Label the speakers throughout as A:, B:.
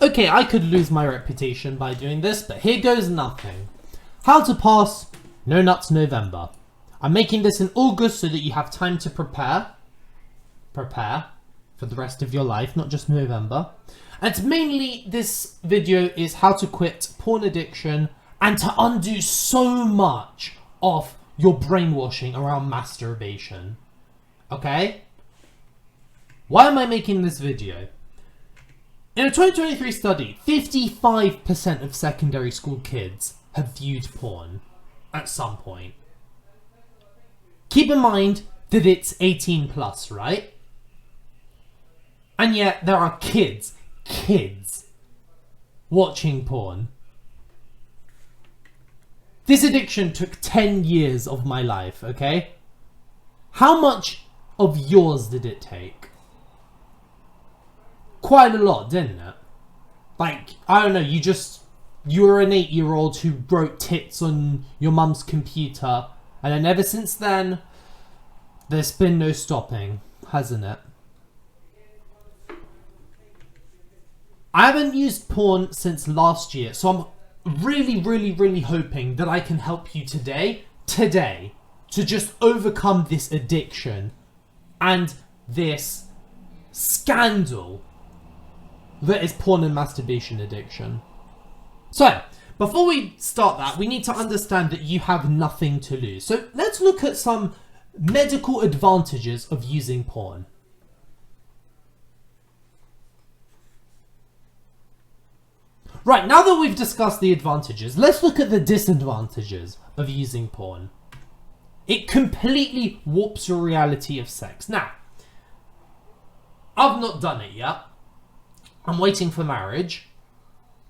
A: Okay, I could lose my reputation by doing this, but here goes nothing. How to pass No Nuts November. I'm making this in August so that you have time to prepare for the rest of your life, not just November. And mainly this video is how to quit porn addiction and to undo so much of your brainwashing around masturbation. Okay? Why am I making this video? In a 2023 study, 55% of secondary school kids have viewed porn at some point. Keep in mind that it's 18 plus, right? And yet there are kids watching porn. This addiction took 10 years of my life, okay? How much of yours did it take? Quite a lot, didn't it? Like, I don't know, you were an 8-year-old who wrote tits on your mum's computer, and then ever since then, there's been no stopping, hasn't it? I haven't used porn since last year, so I'm really hoping that I can help you today, to just overcome this addiction and this scandal that is porn and masturbation addiction. So, before we start that, we need to understand that you have nothing to lose. So let's look at some medical advantages of using porn. Right, now that we've discussed the advantages, let's look at the disadvantages of using porn. It completely warps your reality of sex. Now, I've not done it yet. I'm waiting for marriage.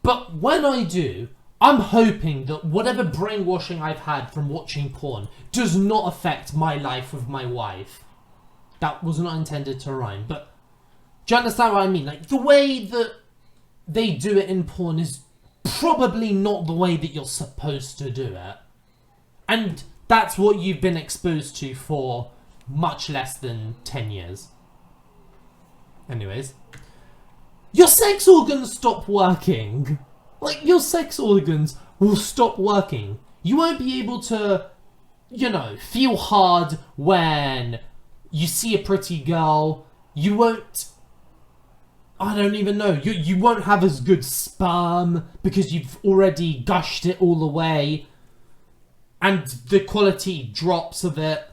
A: But when I do, I'm hoping that whatever brainwashing I've had from watching porn does not affect my life with my wife. That was not intended to rhyme, but do you understand what I mean? Like, the way that they do it in porn is probably not the way that you're supposed to do it. And that's what you've been exposed to for much less than 10 years. Anyways. Your sex organs stop working. Like, your sex organs will stop working. You won't be able to, you know, feel hard when you see a pretty girl. You won't, I don't even know, you won't have as good sperm because you've already gushed it all away. And the quality drops of it.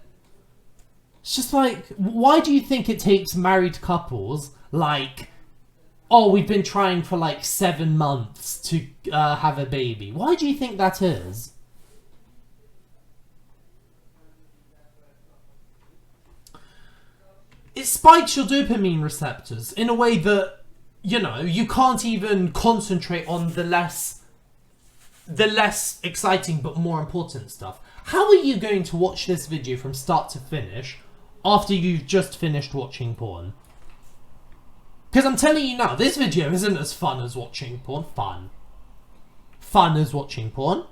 A: It's just like, why do you think it takes married couples, like, oh, we've been trying for like 7 months to have a baby? Why do you think that is? It spikes your dopamine receptors in a way that, you know, you can't even concentrate on the less exciting but more important stuff. How are you going to watch this video from start to finish after you've just finished watching porn? Because I'm telling you now, this video isn't as fun as watching porn. Fun as watching porn.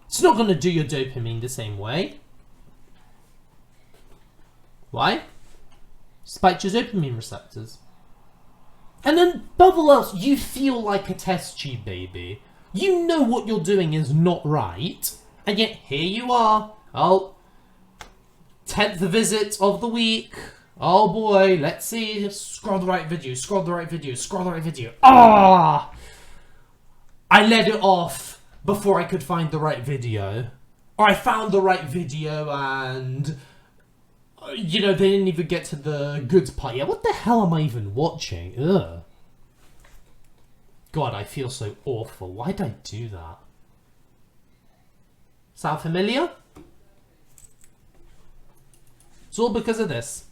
A: It's not going to do your dopamine the same way. Why? Spikes your dopamine receptors. And then, above all else, you feel like a test tube baby. You know what you're doing is not right. And yet, here you are. Oh, 10th visit of the week. Oh boy, let's see. Scroll the right video, scroll the right video, scroll the right video. Ah! I let it off before I could find the right video. Or I found the right video and, you know, they didn't even get to the good part. Yeah, what the hell am I even watching? Ugh. God, I feel so awful. Why did I do that? Sound familiar? It's all because of this.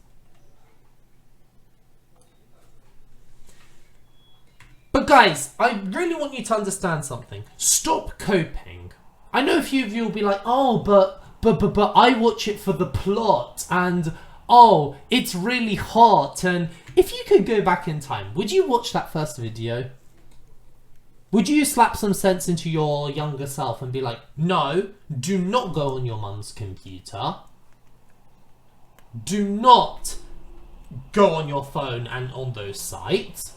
A: But guys, I really want you to understand something. Stop coping. I know a few of you will be like, oh, but I watch it for the plot, and oh, it's really hot. And if you could go back in time, would you watch that first video? Would you slap some sense into your younger self and be like, no, do not go on your mum's computer. Do not go on your phone and on those sites.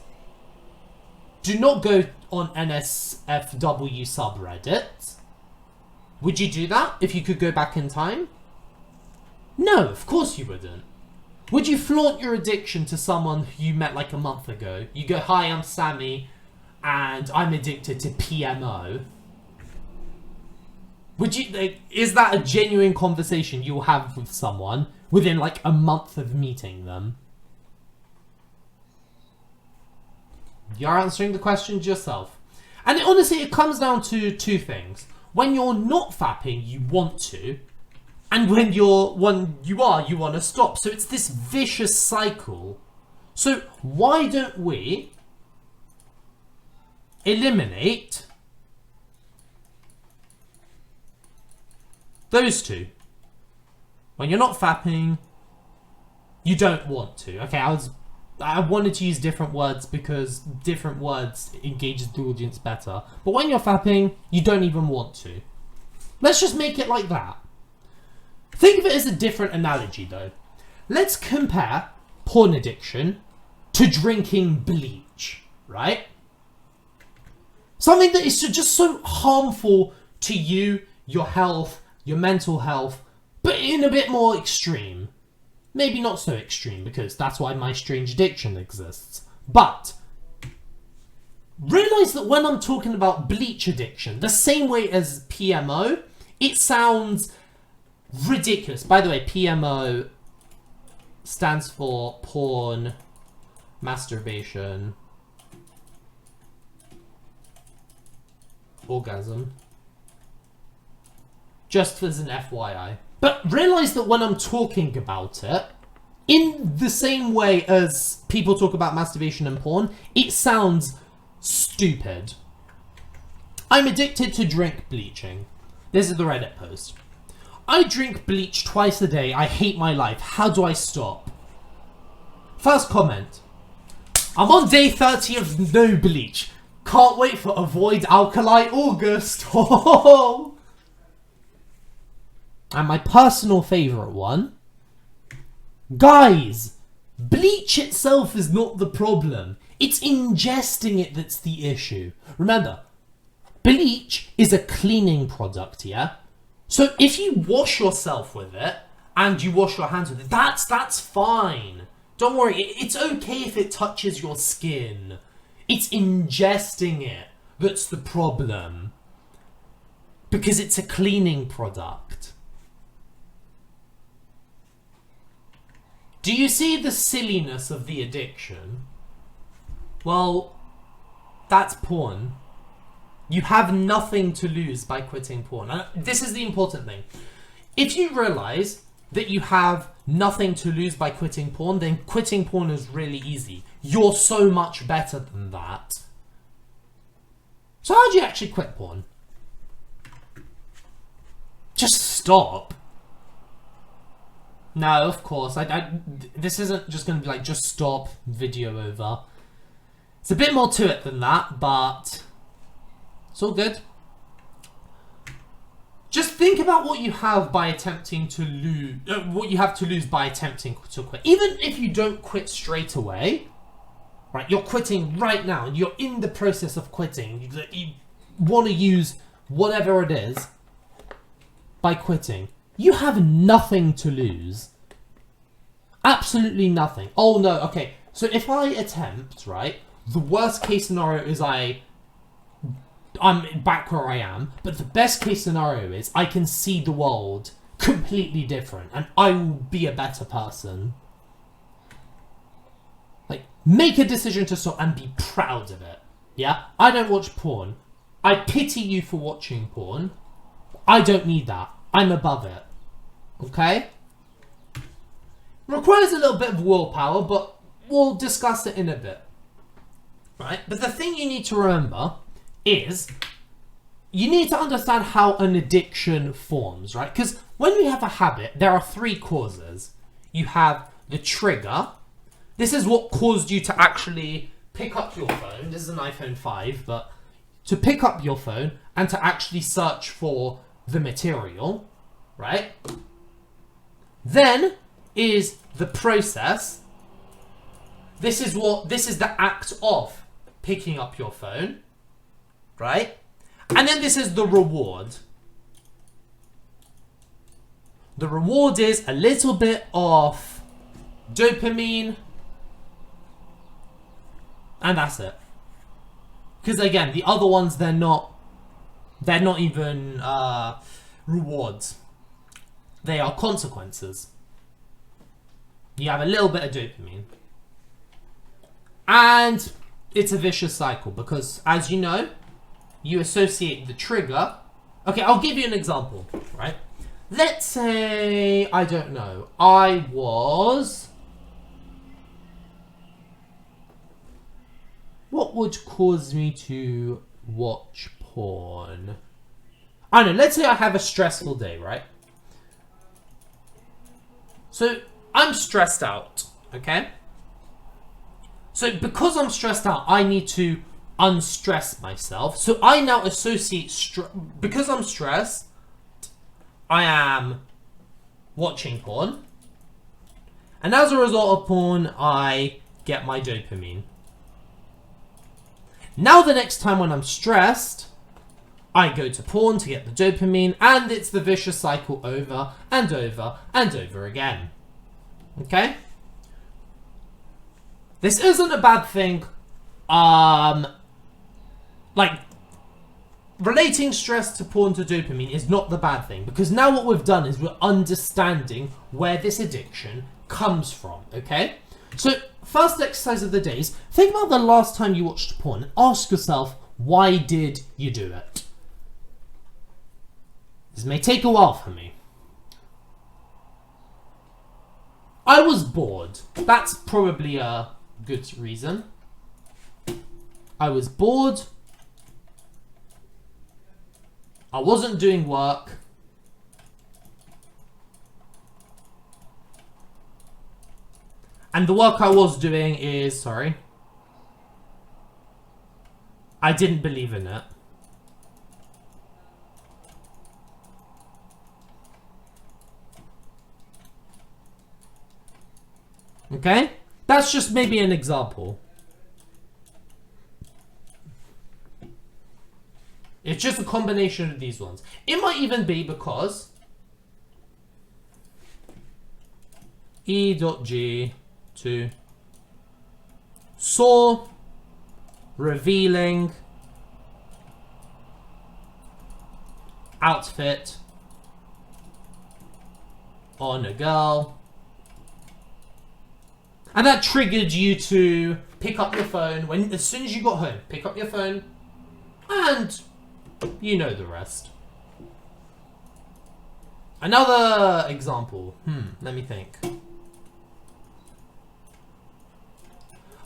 A: do not go on NSFW subreddit. Would you do that if you could go back in time? No, of course you wouldn't. Would you flaunt your addiction to someone who you met like a month ago? You go, hi, I'm Sammy, and I'm addicted to PMO. Would you, like, is that a genuine conversation you'll have with someone within like a month of meeting them? You're answering the question yourself. And honestly, it comes down to two things. When you're not fapping, you want to. And when you want to stop. So it's this vicious cycle. So why don't we eliminate those two? When you're not fapping, you don't want to. Okay, I wanted to use different words because different words engages the audience better. But when you're fapping, you don't even want to. Let's just make it like that. Think of it as a different analogy though. Let's compare porn addiction to drinking bleach, right? Something that is just so harmful to you, your health, your mental health, but in a bit more extreme. Maybe not so extreme, because that's why my strange addiction exists. But realize that when I'm talking about bleach addiction, the same way as PMO, it sounds ridiculous. By the way, PMO stands for porn, masturbation, orgasm. Just as an FYI. But realize that when I'm talking about it, in the same way as people talk about masturbation and porn, it sounds stupid. I'm addicted to drink bleaching. This is the Reddit post. I drink bleach twice a day. I hate my life. How do I stop? First comment. I'm on day 30 of no bleach. Can't wait for Avoid Alkali August. And my personal favourite one. Guys, bleach itself is not the problem. It's ingesting it that's the issue. Remember, bleach is a cleaning product, yeah? So if you wash yourself with it, and you wash your hands with it, that's fine. Don't worry, it's okay if it touches your skin. It's ingesting it that's the problem. Because it's a cleaning product. Do you see the silliness of the addiction? Well, that's porn. You have nothing to lose by quitting porn. And this is the important thing. If you realize that you have nothing to lose by quitting porn, then quitting porn is really easy. You're so much better than that. So how do you actually quit porn? Just stop. No, of course. This isn't just going to be like, just stop, video over. It's a bit more to it than that, but it's all good. Just think about what you have by attempting to lose, what you have to lose by attempting to quit. Even if you don't quit straight away, right? You're quitting right now, and you're in the process of quitting. You want to use whatever it is by quitting. You have nothing to lose. Absolutely nothing. Oh no, okay. So if I attempt, right, the worst case scenario is I'm back where I am, but the best case scenario is I can see the world completely different and I will be a better person. Like, make a decision to stop and be proud of it. Yeah? I don't watch porn. I pity you for watching porn. I don't need that. I'm above it. Okay? Requires a little bit of willpower, but we'll discuss it in a bit. Right? But the thing you need to remember is you need to understand how an addiction forms, right? Because when we have a habit, there are three causes. You have the trigger. This is what caused you to actually pick up your phone. This is an iPhone 5, but to pick up your phone and to actually search for the material, right? Then is the process. This is the act of picking up your phone, right? And then this is the reward. The reward is a little bit of dopamine, and that's it. Because again, the other ones, they're not even rewards. They are consequences. You have a little bit of dopamine. And it's a vicious cycle because, as you know, you associate the trigger. Okay, I'll give you an example, right? Let's say, I don't know, what would cause me to watch porn? I don't know, let's say I have a stressful day, right? So, I'm stressed out, okay? So, because I'm stressed out, I need to unstress myself. So, I now associate because I'm stressed, I am watching porn. And as a result of porn, I get my dopamine. Now the next time when I'm stressed, I go to porn to get the dopamine, and it's the vicious cycle over and over and over again. Okay? This isn't a bad thing. Like, relating stress to porn to dopamine is not the bad thing, because now what we've done is we're understanding where this addiction comes from, okay? So, first exercise of the day is think about the last time you watched porn and ask yourself, why did you do it? This may take a while for me. I was bored. That's probably a good reason. I was bored. I wasn't doing work. And the work I was doing is, I didn't believe in it. Okay? That's just maybe an example. It's just a combination of these ones. It might even be because E.G. to saw revealing outfit on a girl, and that triggered you to pick up your phone as soon as you got home. Pick up your phone, and you know the rest. Another example. Let me think.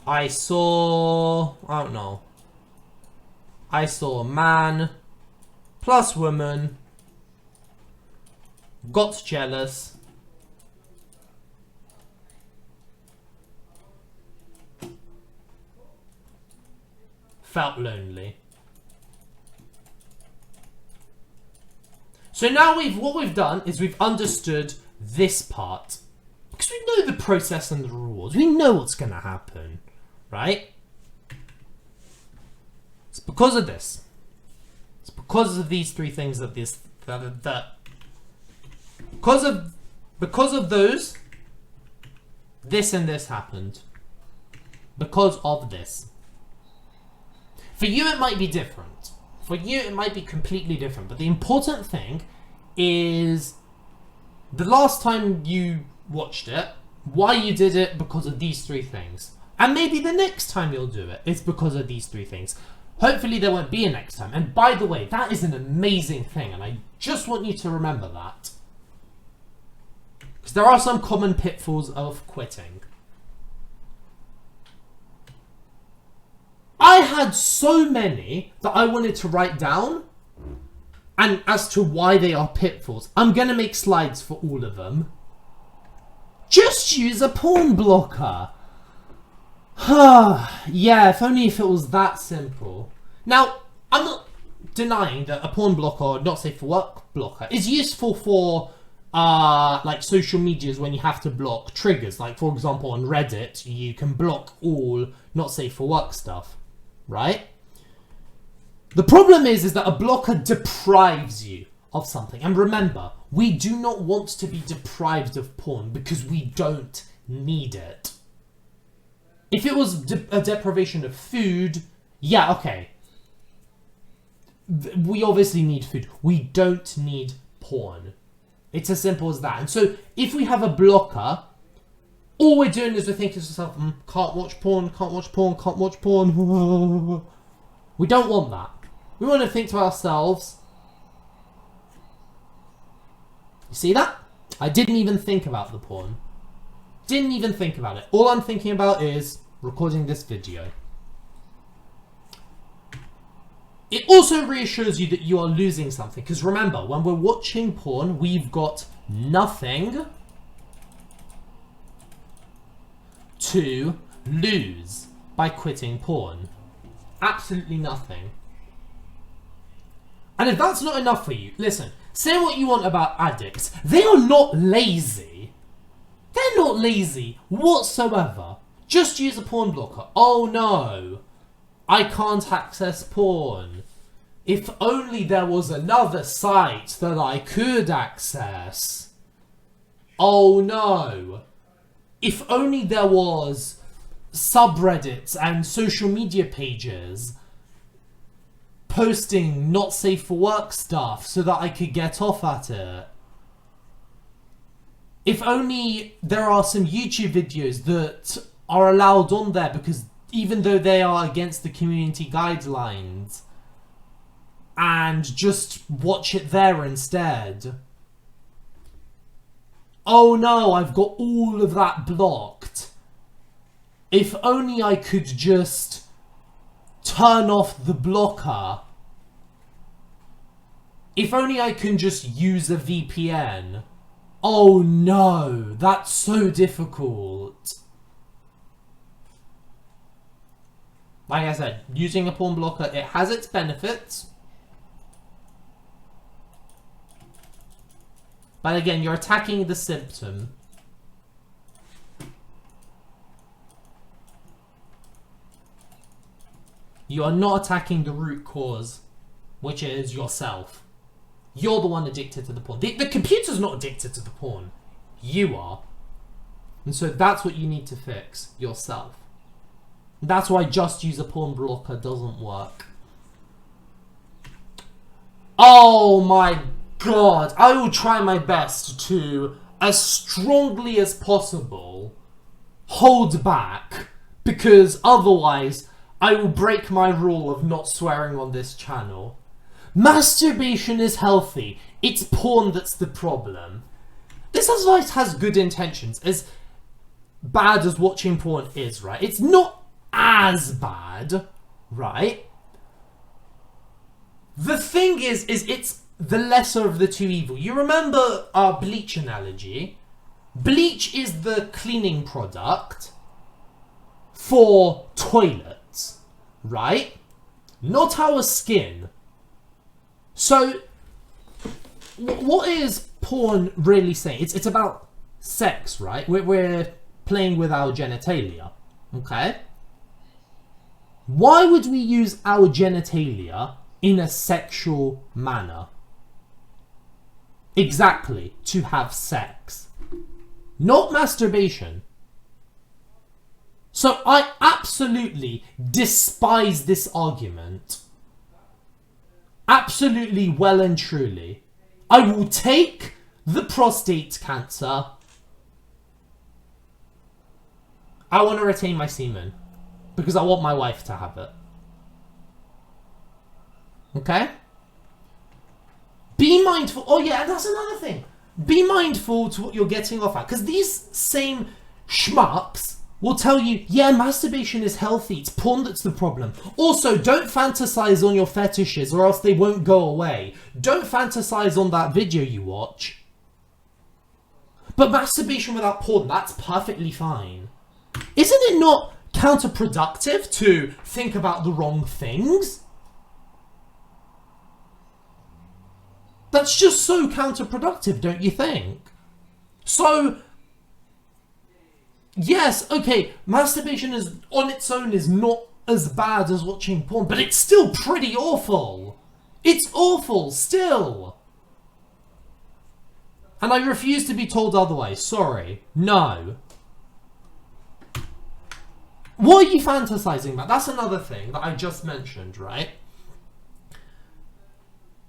A: I saw man plus woman got jealous, felt lonely. So now what we've done is we've understood this part. Because we know the process and the rewards. We know what's going to happen. Right? It's because of this. It's because of these three things because of those, this and this happened. Because of this. For you, it might be different. For you, it might be completely different. But the important thing is the last time you watched it, why you did it, because of these three things. And maybe the next time you'll do it, it's because of these three things. Hopefully there won't be a next time. And by the way, that is an amazing thing. And I just want you to remember that. Because there are some common pitfalls of quitting. I had so many that I wanted to write down. And as to why they are pitfalls, I'm going to make slides for all of them. Just use a porn blocker. Yeah, if it was that simple. Now, I'm not denying that a porn blocker or not safe for work blocker is useful for like social medias when you have to block triggers. Like, for example, on Reddit, you can block all not safe for work stuff. right? The problem is that a blocker deprives you of something. And remember, we do not want to be deprived of porn because we don't need it. If it was a deprivation of food, yeah, okay. We obviously need food. We don't need porn. It's as simple as that. And so if we have a blocker, all we're doing is we're thinking to ourselves, can't watch porn, can't watch porn, can't watch porn. We don't want that. We want to think to ourselves, you see that? I didn't even think about the porn. Didn't even think about it. All I'm thinking about is recording this video. It also reassures you that you are losing something. Because remember, when we're watching porn, we've got nothing to lose by quitting porn. Absolutely nothing. And if that's not enough for you, listen, say what you want about addicts. They are not lazy. They're not lazy whatsoever. Just use a porn blocker. Oh no, I can't access porn. If only there was another site that I could access. Oh no. If only there was subreddits and social media pages posting not safe for work stuff so that I could get off at it. If only there are some YouTube videos that are allowed on there, because even though they are against the community guidelines, and just watch it there instead. Oh no, I've got all of that blocked. If only I could just turn off the blocker. If only I can just use a VPN. Oh no, that's so difficult. Like I said, using a porn blocker, it has its benefits. But again, you're attacking the symptom. You are not attacking the root cause, which is yourself. You're the one addicted to the porn. The computer's not addicted to the porn. You are. And so that's what you need to fix yourself. That's why just use a porn blocker doesn't work. Oh my God. I will try my best to, as strongly as possible, hold back. Because otherwise, I will break my rule of not swearing on this channel. Masturbation is healthy. It's porn that's the problem. This advice has good intentions. As bad as watching porn is, right? It's not as bad, right? The thing is it's the lesser of the two evil. You remember our bleach analogy? Bleach is the cleaning product for toilets, right? Not our skin. So, what is porn really saying? It's about sex, right? We're playing with our genitalia, okay? Why would we use our genitalia in a sexual manner? Exactly, to have sex. Not masturbation. So I absolutely despise this argument. Absolutely, well and truly. I will take the prostate cancer. I want to retain my semen. Because I want my wife to have it. Okay? Be mindful. Oh yeah, and that's another thing. Be mindful to what you're getting off at. Because these same schmucks will tell you, yeah, masturbation is healthy. It's porn that's the problem. Also, don't fantasize on your fetishes or else they won't go away. Don't fantasize on that video you watch. But masturbation without porn, that's perfectly fine. Isn't it not counterproductive to think about the wrong things? That's just so counterproductive, don't you think? So, yes, okay, masturbation is on its own is not as bad as watching porn, but it's still pretty awful. It's awful still. And I refuse to be told otherwise. Sorry. No. What are you fantasizing about? That's another thing that I just mentioned, right?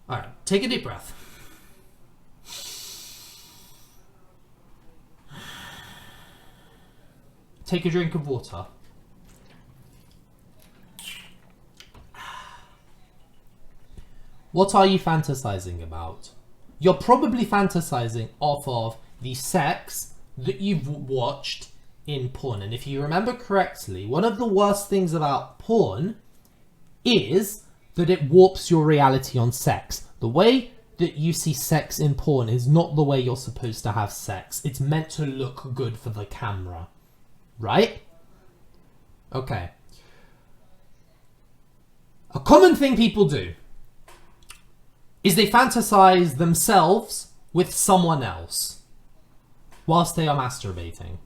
A: Alright, take a deep breath. Take a drink of water. What are you fantasizing about? You're probably fantasizing off of the sex that you've watched in porn. And if you remember correctly, one of the worst things about porn is that it warps your reality on sex. The way that you see sex in porn is not the way you're supposed to have sex. It's meant to look good for the camera. Right? Okay. A common thing people do is they fantasize themselves with someone else whilst they are masturbating.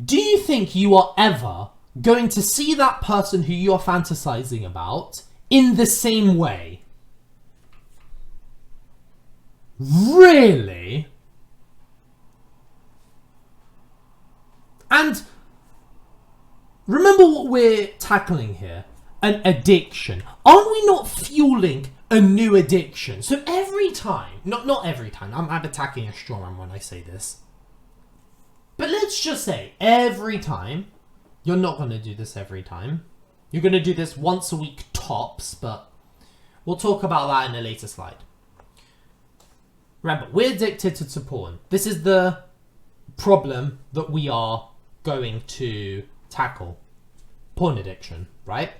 A: Do you think you are ever going to see that person who you're fantasizing about in the same way? Really? And remember what we're tackling here. An addiction. Aren't we not fueling a new addiction? So every time, not every time, I'm attacking a strong man when I say this. But let's just say every time, you're not going to do this every time. You're going to do this once a week tops, but we'll talk about that in a later slide. Remember, we're addicted to porn. This is the problem that we are going to tackle. Porn addiction, right?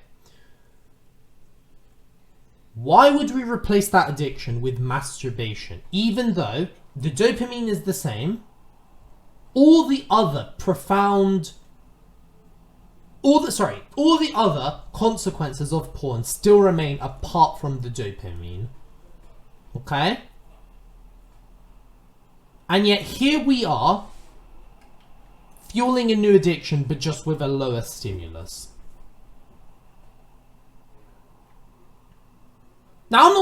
A: Why would we replace that addiction with masturbation? Even though the dopamine is the same, all the other other consequences of porn still remain apart from the dopamine. Okay? And yet here we are, fueling a new addiction, but just with a lower stimulus. Now, I'm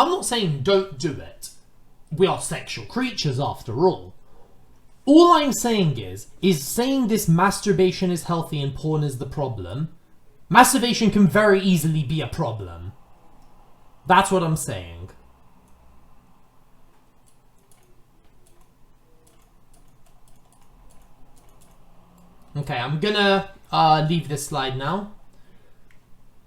A: not saying don't do it. We are sexual creatures after all. All I'm saying is saying this masturbation is healthy and porn is the problem. Masturbation can very easily be a problem. That's what I'm saying. Okay, I'm gonna leave this slide now.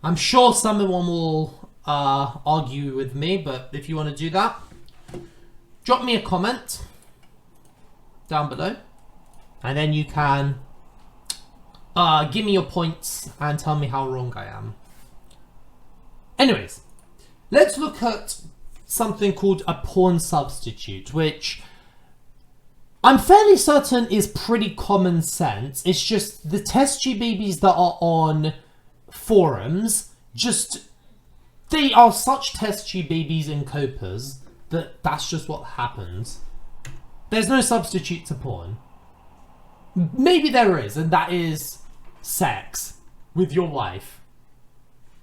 A: I'm sure someone will argue with me, but if you want to do that, drop me a comment down below, and then you can give me your points and tell me how wrong I am. Anyways, let's look at something called a porn substitute, which I'm fairly certain is pretty common sense. It's just the test tube babies that are on forums, they are such test tube babies and copers that that's just what happens. There's no substitute to porn. Maybe there is, and that is sex with your wife.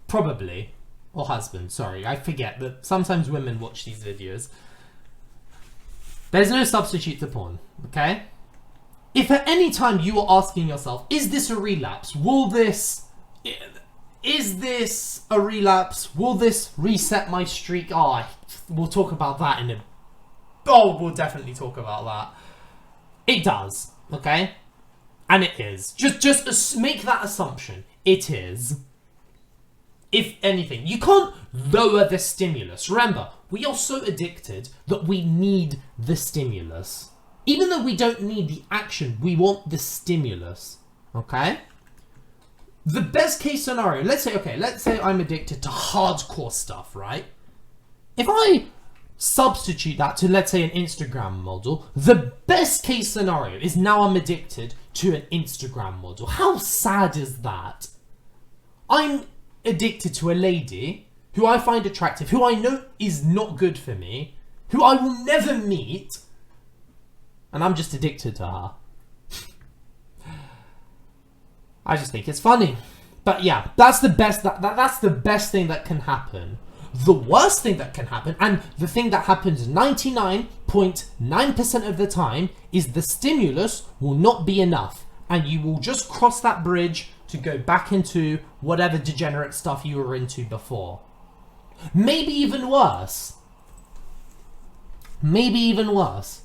A: Probably. Or husband, sorry. I forget that sometimes women watch these videos. There's no substitute to porn, okay? If at any time you are asking yourself, is this a relapse? Is this a relapse? Will this reset my streak? We'll talk about that in a... we'll definitely talk about that. It does, okay? And it is. Just make that assumption. It is. If anything, you can't lower the stimulus. Remember, we are so addicted that we need the stimulus. Even though we don't need the action, we want the stimulus, okay? The best case scenario, let's say I'm addicted to hardcore stuff, right? If I substitute that to, let's say, an Instagram model, the best case scenario is now I'm addicted to an Instagram model. How sad is that? I'm addicted to a lady who I find attractive, who I know is not good for me, who I will never meet, and I'm just addicted to her. I just think it's funny. But yeah, that's the best. That's the best thing that can happen. The worst thing that can happen, and the thing that happens 99.9% of the time, is the stimulus will not be enough, and you will just cross that bridge to go back into whatever degenerate stuff you were into before. Maybe even worse. Maybe even worse.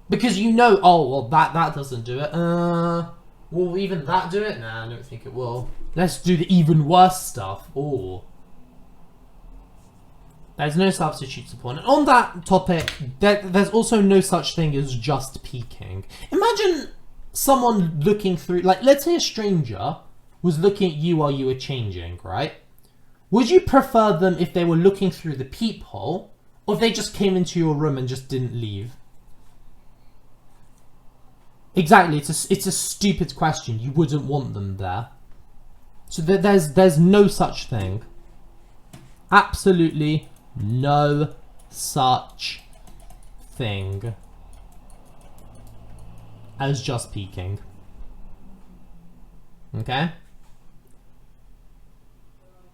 A: Because you know, oh, well, that doesn't do it. Will even that do it? Nah, I don't think it will. Let's do the even worse stuff. Oh. There's no substitutes for porn. And on that topic, there's also no such thing as just peeking. Imagine someone looking through, like, let's say a stranger was looking at you while you were changing, right? Would you prefer them if they were looking through the peephole, or if they just came into your room and just didn't leave? Exactly, it's a stupid question. You wouldn't want them there. So there's no such thing. Absolutely no such thing as just peeking. Okay?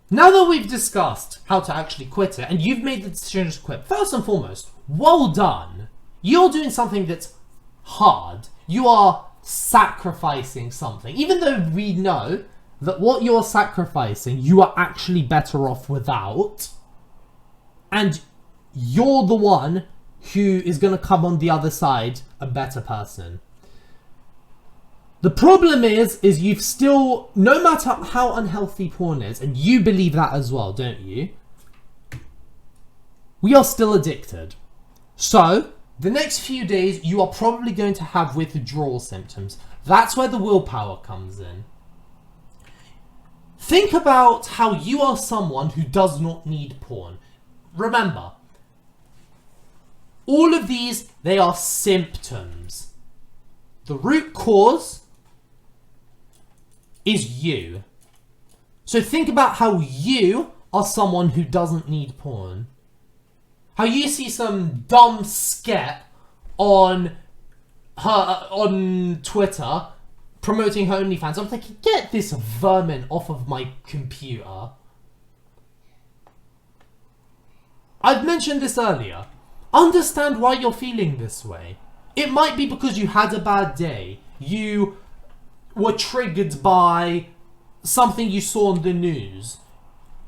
A: Now that we've discussed how to actually quit it, and you've made the decision to quit, first and foremost, well done. You're doing something that's hard. You are sacrificing something. Even though we know that what you're sacrificing, you are actually better off without. And you're the one who is going to come on the other side a better person. The problem is you've still, no matter how unhealthy porn is, and you believe that as well, don't you? We are still addicted. So, the next few days, you are probably going to have withdrawal symptoms. That's where the willpower comes in. Think about how you are someone who does not need porn. Remember, all of these, they are symptoms. The root cause is you. So think about how you are someone who doesn't need porn. How you see some dumb sket on Twitter promoting her OnlyFans. I'm thinking, get this vermin off of my computer. I've mentioned this earlier. Understand why you're feeling this way. It might be because you had a bad day. You were triggered by something you saw on the news.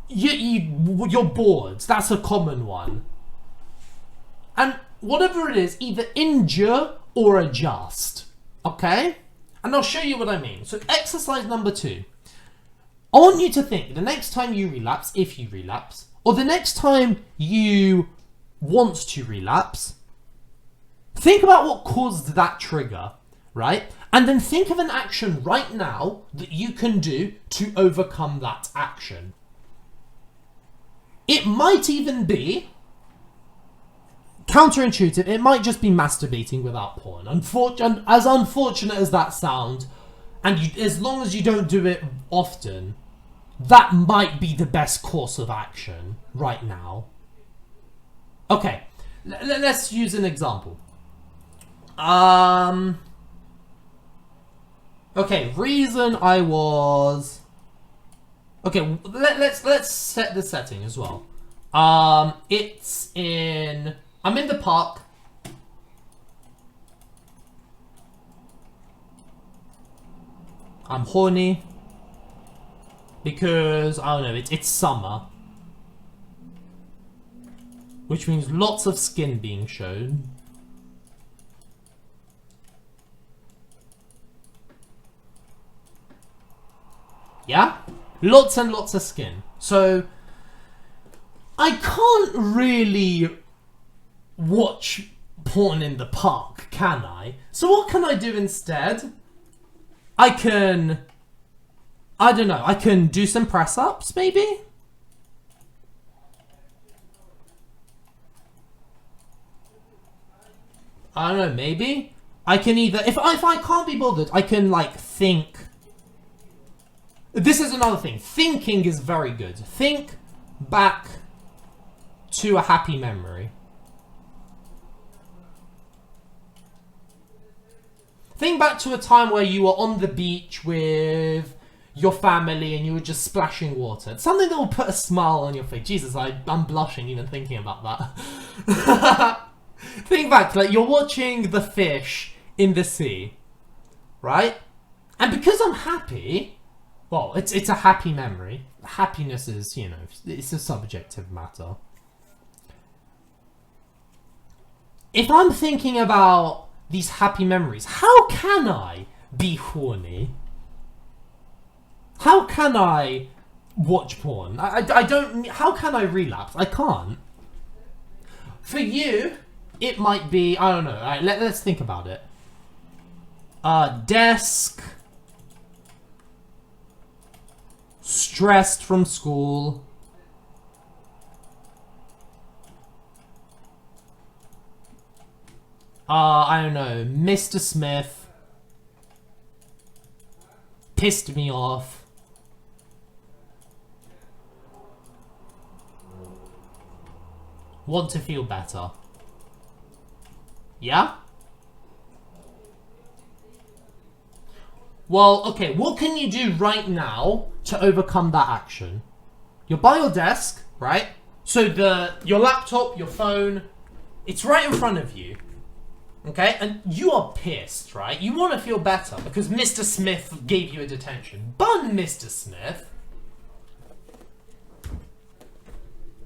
A: You're bored. That's a common one. And whatever it is, either endure or adjust. Okay? And I'll show you what I mean. So exercise number 2. I want you to think, the next time you relapse, if you relapse, or the next time you want to relapse, think about what caused that trigger, right? And then think of an action right now that you can do to overcome that action. It might even be counterintuitive. It might just be masturbating without porn. As unfortunate as that sounds, and as long as you don't do it often, that might be the best course of action right now. Okay, let's use an example. Okay, reason I was... Okay, let's set the setting as well. It's in... I'm in the park. I'm horny. Because, I don't know, it's summer. Which means lots of skin being shown. Yeah? Lots and lots of skin. So, I can't really watch porn in the park, can I? So what can I do instead? I don't know, I can do some press-ups, maybe? I don't know, maybe? I can either, if I can't be bothered, I can, like, think. This is another thing. Thinking is very good. Think back to a happy memory. Think back to a time where you were on the beach with your family and you were just splashing water. It's something that will put a smile on your face. Jesus, I'm blushing even thinking about that. Think back, like you're watching the fish in the sea, right? And because I'm happy, well, it's a happy memory. Happiness is, you know, it's a subjective matter. If I'm thinking about these happy memories, how can I be horny? How can I watch porn? I don't... How can I relapse? I can't. For you, it might be... I don't know. All right, let's think about it. Desk. Stressed from school. I don't know. Mr. Smith pissed me off. Want to feel better. Yeah? Well, okay, what can you do right now to overcome that action? You're by your desk, right? So your laptop, your phone, it's right in front of you. Okay? And you are pissed, right? You want to feel better because Mr. Smith gave you a detention. Bun Mr. Smith.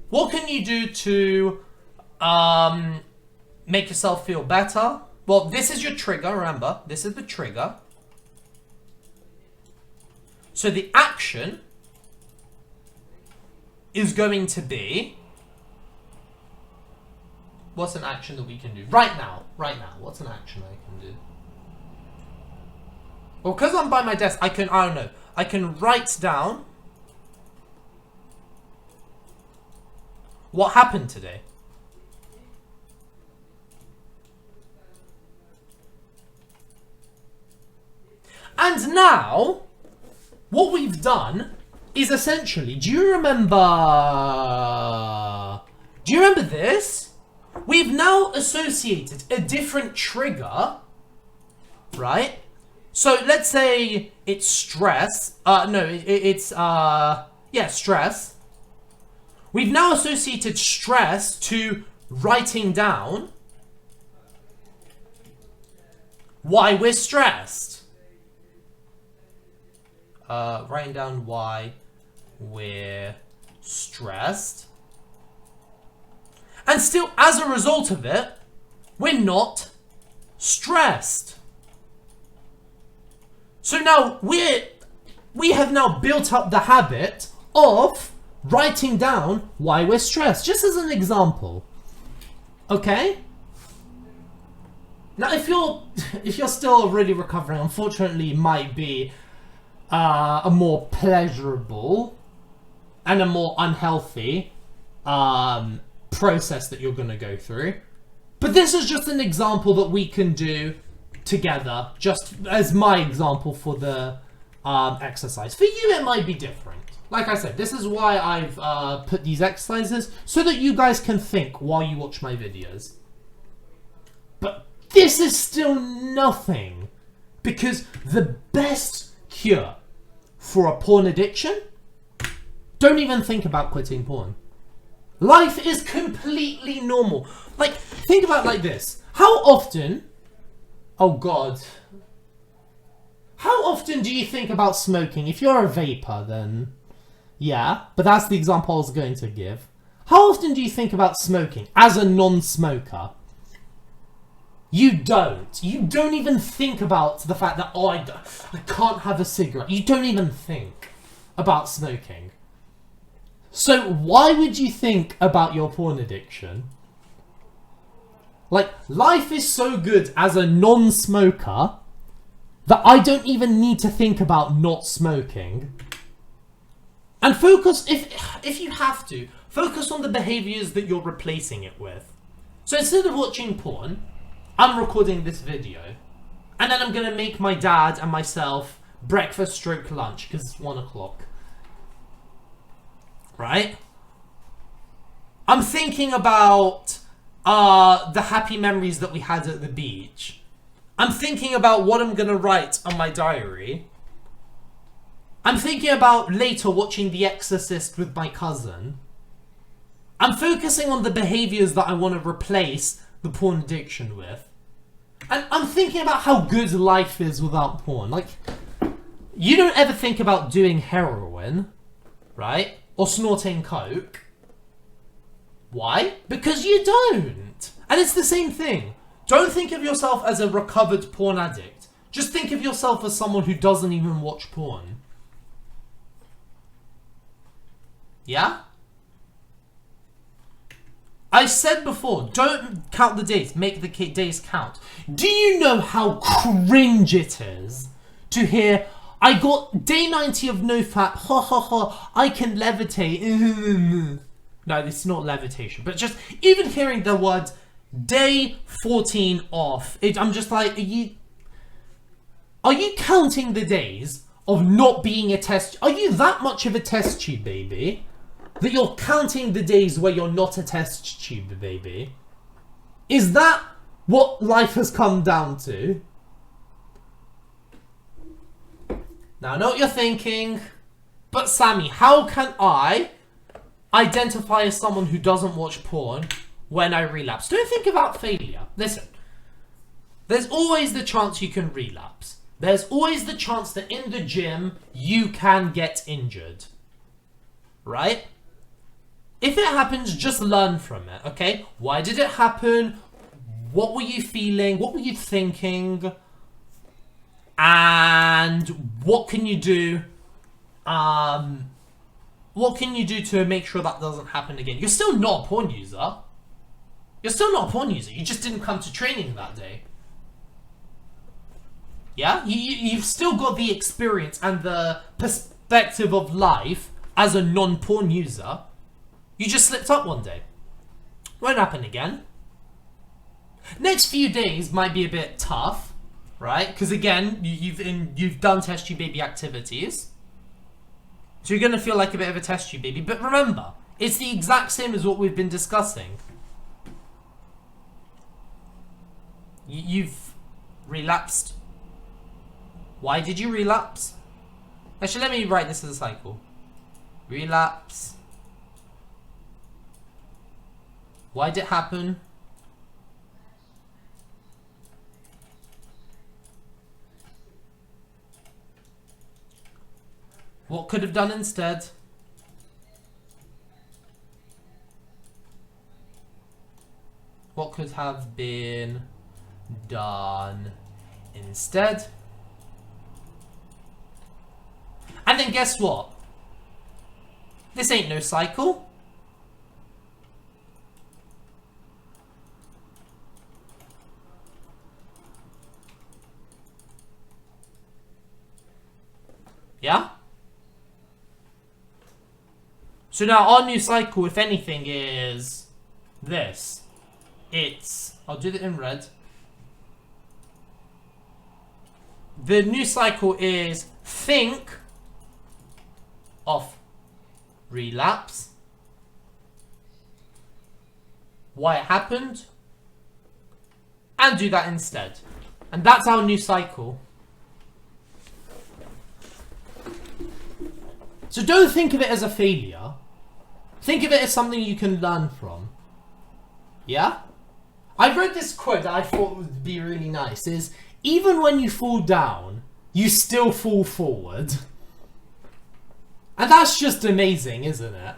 A: What can you do to make yourself feel better? Well, this is your trigger, remember. This is the trigger. So the action is going to be... What's an action that we can do? Right now. What's an action I can do? Well, because I'm by my desk, I don't know. I can write down what happened today. And now, what we've done is essentially, do you remember this? We've now associated a different trigger, right? So let's say it's stress. Stress. We've now associated stress to writing down why we're stressed. Writing down why we're stressed. And still, as a result of it, we're not stressed. So now we have now built up the habit of writing down why we're stressed, just as an example. Okay? Now, if you're still really recovering, unfortunately, it might be a more pleasurable and a more unhealthy process that you're going to go through. But this is just an example that we can do together, just as my example for the exercise. For you, it might be different. Like I said, this is why I've put these exercises, so that you guys can think while you watch my videos. But this is still nothing, because the best cure for a porn addiction, don't even think about quitting porn. Life is completely normal. Like, think about it like this. How often... Oh, God. How often do you think about smoking? If you're a vapor, then... Yeah, but that's the example I was going to give. How often do you think about smoking as a non-smoker? You don't. You don't even think about the fact that, oh, I can't have a cigarette. You don't even think about smoking. So why would you think about your porn addiction? Like, life is so good as a non-smoker that I don't even need to think about not smoking. And focus, if you have to, focus on the behaviors that you're replacing it with. So instead of watching porn, I'm recording this video. And then I'm going to make my dad and myself breakfast / lunch, because it's 1 o'clock. Right? I'm thinking about the happy memories that we had at the beach. I'm thinking about what I'm gonna write on my diary. I'm thinking about later watching The Exorcist with my cousin. I'm focusing on the behaviors that I want to replace the porn addiction with. And I'm thinking about how good life is without porn. Like, you don't ever think about doing heroin, right? Or snorting coke. Why? Because you don't. And it's the same thing. Don't think of yourself as a recovered porn addict. Just think of yourself as someone who doesn't even watch porn. Yeah? I said before, don't count the days, make the days count. Do you know how cringe it is to hear, I got day 90 of no fat, ha ha ha, I can levitate. No, this is not levitation, but just even hearing the words day 14 off, I'm just like, are you counting the days of not being a test? Are you that much of a test tube baby that you're counting the days where you're not a test tube baby? Is that what life has come down to? Now I know what you're thinking, but Sammy, how can I identify as someone who doesn't watch porn when I relapse? Don't think about failure. Listen, there's always the chance you can relapse. There's always the chance that in the gym you can get injured, right? If it happens, just learn from it, okay? Why did it happen? What were you feeling? What were you thinking? And what can you do? What can you do to make sure that doesn't happen again? You're still not a porn user. You're still not a porn user. You just didn't come to training that day. Yeah? You've still got the experience and the perspective of life as a non-porn user. You just slipped up one day. Won't happen again. Next few days might be a bit tough, right? Because again, you've done test tube baby activities. So you're going to feel like a bit of a test tube baby. But remember, it's the exact same as what we've been discussing. You've relapsed. Why did you relapse? Actually, let me write this as a cycle. Relapse. Why did it happen? What could have done instead? What could have been done instead? And then guess what? This ain't no cycle. Yeah? So now our new cycle, if anything, is this. It's, I'll do it in red. The new cycle is think of relapse, why it happened, and do that instead. And that's our new cycle. So don't think of it as a failure. Think of it as something you can learn from. Yeah? I read this quote that I thought would be really nice. Is even when you fall down, you still fall forward. And that's just amazing, isn't it?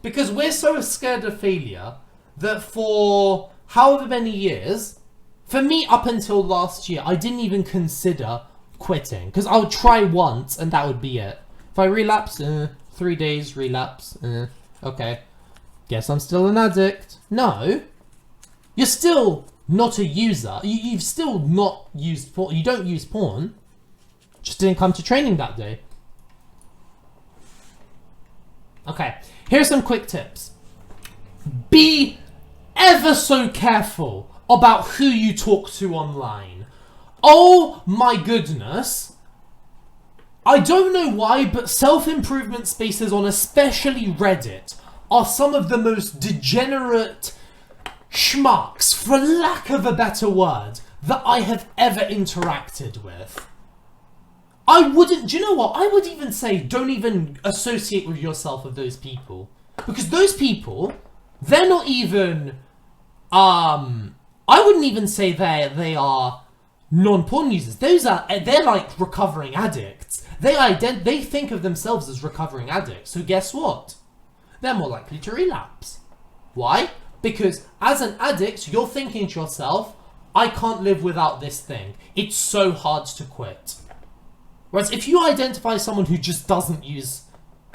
A: Because we're so scared of failure that for however many years, for me up until last year, I didn't even consider quitting. Because I would try once and that would be it. If I relapse, 3 days, relapse, okay. Guess I'm still an addict. No. You're still not a user. You've still not used porn. You don't use porn. Just didn't come to training that day. Okay, here's some quick tips. Be ever so careful about who you talk to online. Oh my goodness. I don't know why, but self-improvement spaces on especially Reddit are some of the most degenerate schmucks, for lack of a better word, that I have ever interacted with. I wouldn't, do you know what? I would even say don't even associate with yourself with those people. Because those people, they're not even, I wouldn't even say they are non-porn users. They're like recovering addicts. They think of themselves as recovering addicts. So guess what? They're more likely to relapse. Why? Because as an addict, you're thinking to yourself, I can't live without this thing. It's so hard to quit. Whereas if you identify someone who just doesn't use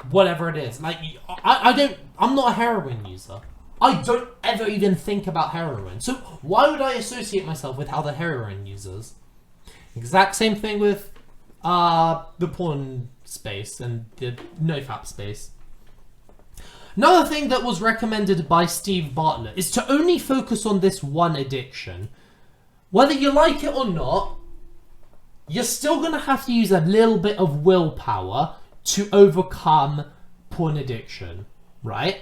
A: whatever it is, like, I'm not a heroin user. I don't ever even think about heroin. So why would I associate myself with other heroin users? Exact same thing with the porn space and the nofap space. Another thing that was recommended by Steve Bartlett is to only focus on this one addiction. Whether you like it or not, you're still going to have to use a little bit of willpower to overcome porn addiction, right?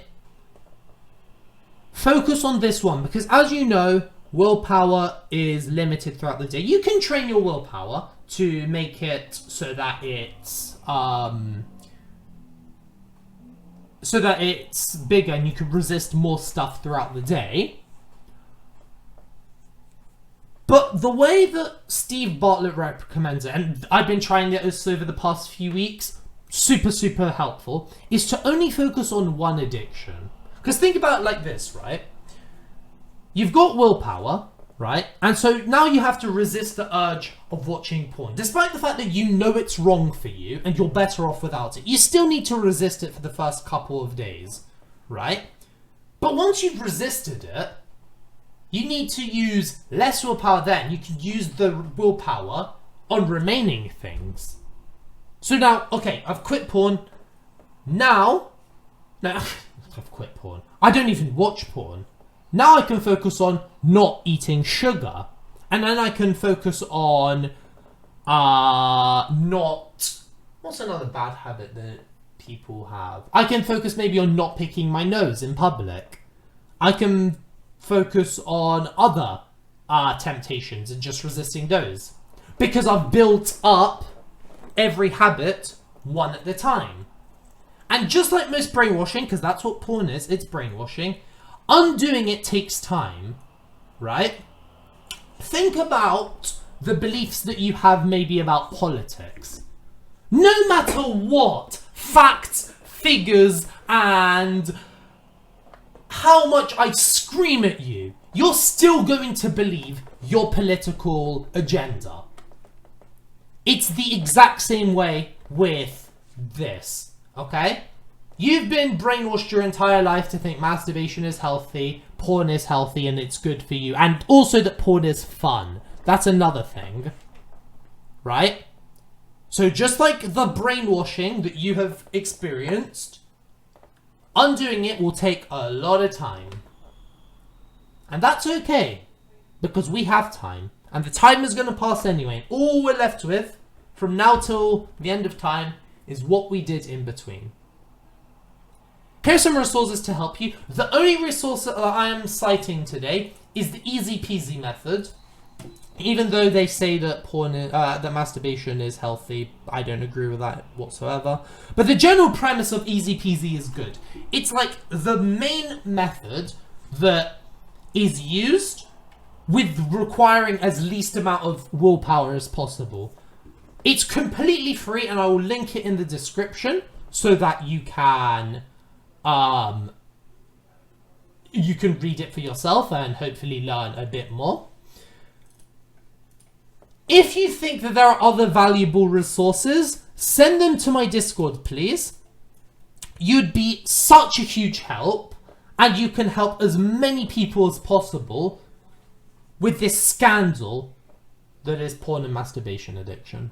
A: Focus on this one, because as you know, willpower is limited throughout the day. You can train your willpower to make it so that it's bigger and you can resist more stuff throughout the day. But the way that Steve Bartlett recommends it, and I've been trying this over the past few weeks, super, super helpful, is to only focus on one addiction. Because think about it like this, right? You've got willpower, right? And so now you have to resist the urge of watching porn. Despite the fact that you know it's wrong for you and you're better off without it, you still need to resist it for the first couple of days, right? But once you've resisted it, you need to use less willpower then. You can use the willpower on remaining things. So now, okay, I've quit porn. Now, I've quit porn. I don't even watch porn. Now I can focus on not eating sugar. And then I can focus on what's another bad habit that people have? I can focus maybe on not picking my nose in public. I can focus on other temptations and just resisting those. Because I've built up every habit one at a time. And just like most brainwashing, because that's what porn is, it's brainwashing, undoing it takes time, right? Think about the beliefs that you have maybe about politics. No matter what, facts, figures, and how much I scream at you, you're still going to believe your political agenda. It's the exact same way with this, okay? You've been brainwashed your entire life to think masturbation is healthy, porn is healthy, and it's good for you. And also that porn is fun. That's another thing, right? So just like the brainwashing that you have experienced, undoing it will take a lot of time. And that's okay, because we have time. And the time is going to pass anyway. All we're left with, from now till the end of time, is what we did in between. Here's some resources to help you. The only resource that I am citing today is the easy peasy method. Even though they say that that masturbation is healthy, I don't agree with that whatsoever. But the general premise of easy peasy is good. It's like the main method that is used with requiring as least amount of willpower as possible. It's completely free, and I will link it in the description so that you can read it for yourself and hopefully learn a bit more. If you think that there are other valuable resources, send them to my Discord, please. You'd be such a huge help, and you can help as many people as possible with this scandal that is porn and masturbation addiction.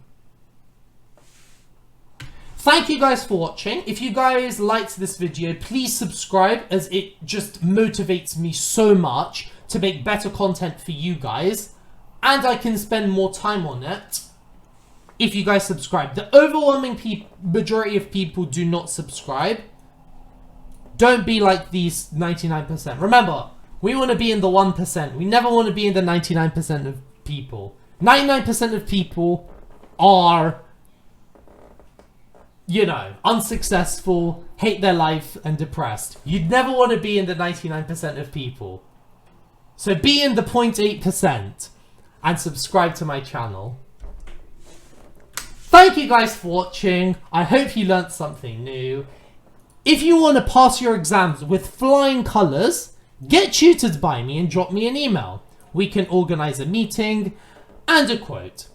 A: Thank you guys for watching. If you guys liked this video, please subscribe, as it just motivates me so much to make better content for you guys. And I can spend more time on it if you guys subscribe. The overwhelming majority of people do not subscribe. Don't be like these 99%. Remember, we want to be in the 1%. We never want to be in the 99% of people. 99% of people are, you know, unsuccessful, hate their life, and depressed. You'd never want to be in the 99% of people. So be in the 0.8% and subscribe to my channel. Thank you guys for watching. I hope you learnt something new. If you want to pass your exams with flying colours, get tutored by me and drop me an email. We can organise a meeting and a quote.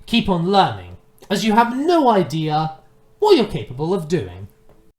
A: Keep on learning, as you have no idea what you're capable of doing.